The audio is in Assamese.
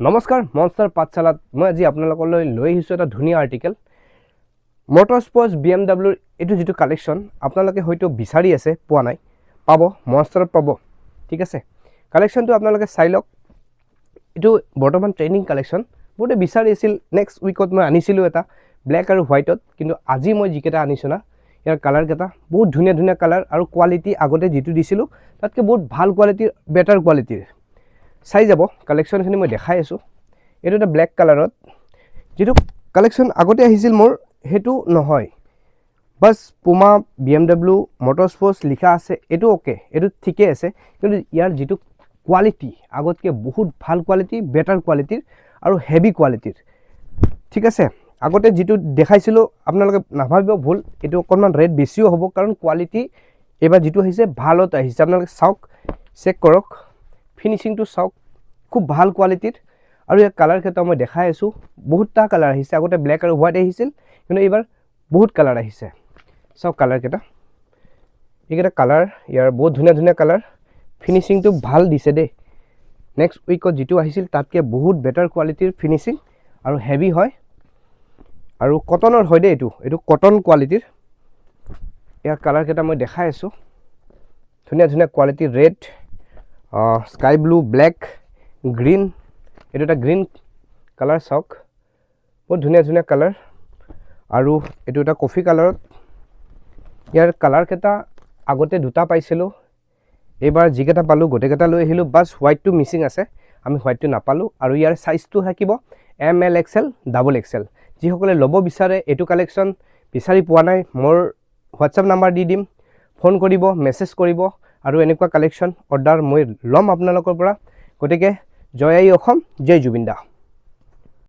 নমস্কাৰ মনষ্টাৰ পাঠশালাত মই আজি আপোনালোকলৈ লৈ আহিছোঁ এটা ধুনীয়া আৰ্টিকেল মটৰ স্পৰ্টছ BMW এটো যেটো কালেকশন আপোনালোকে হয়তো বিচাৰি আছে পোৱা নাই পাব মনষ্টাৰত পাব ঠিক আছে কালেকশনটো আপোনালোকে চাই লওক এটো বৰ্তমান ট্ৰেন্ডিং কালেকশন বহুতে বিচাৰি আছিল নেক্সট উইকত মই আনিছিলো এটা ব্ল্যাক আৰু হোৱাইটত কিন্তু আজি মই জিকেটা আনিছো না ইয়াৰ কালাৰ কেটা বহুত ধুনীয়া ধুনীয়া কালাৰ আৰু কোৱালিটি আগতে যেটো দিছিলো তাতকে বহুত ভাল কোৱালিটিৰ বেটাৰ কোৱালিটিৰ চাই যাব কালেকশনখিনি মই দেখাই আছো এটো এটা ব্ল্যাক কালাৰত যেটো কালেকশন আগতে আহিছিল মোৰ হেতু নহয় বাস পুমা BMW মোটৰস্পৰ্টছ লিখা আছে এটো ওকে এটো ঠিকে আছে কিন্তু ইয়াৰ যেটো কোৱালিটি আগতকে বহুত ভাল কোৱালিটি বেটাৰ কোৱালিটিৰ আৰু হেভি কোৱালিটিৰ ঠিক আছে আগতে যেটো দেখাইছিল আপোনালোকে নাভাবিব ভুল এটো অকনমান ৰেট বেছিও হ'ব কাৰণ কোৱালিটি এবা যেটো হৈছে ভালত আহিছে আপোনালোকে চাওক চেক কৰক ফিনিশিং টু চাওক খুব ভাল কোৱালিটিৰ আৰু এই কালাৰ কেটা মই দেখাই আছো বহুতটা কালাৰ আহিছে আগতে ব্ল্যাক আৰু হোৱাইট আহিছিল কিন্তু এবাৰ বহুত কালাৰ আহিছে সব কালাৰ কেটা এইকেটা কালাৰ ইয়াৰ বহুত ধুনীয়া ধুনীয়া কালাৰ ফিনিশিং টু ভাল দিছে দে নেক্সট উইকত যেটো আহিছিল তাতকে বহুত বেটাৰ কোৱালিটিৰ ফিনিশিং আৰু হেভি হয় আৰু কটনৰ হয় দে এটো কটন কোৱালিটিৰ ইয়াৰ কালাৰ কেটা মই দেখাই আছো ধুনীয়া ধুনীয়া quality red sky blue black green এটো এটা গ্ৰীন কালাৰ সক বহুত ধুনীয়া ধুনীয়া কালাৰ আৰু এটো এটা কফি কালাৰত ইয়াৰ কালাৰ কেটা আগতে দুটা পাইছিলো এবাৰ জিকেটা পালো গটেকেটা লৈ আহিলো বাস হোৱাইটটো মিসিং আছে আমি হোৱাইটটো নাপালো আৰু ইয়াৰ সাইজটো থাকিব ML XL ডাবল XL যি সকলে লব বিচাৰে এটো কালেকশন বিচাৰি পোৱা নাই মোৰ WhatsApp নাম্বাৰ দি দিম ফোন কৰিব মেসেজ কৰিব আৰু এনেকুৱা কালেকশন অৰ্ডাৰ মই লম আপোনালোকৰ পৰা গটেকে জয় আই অসম জয় জুবিন দা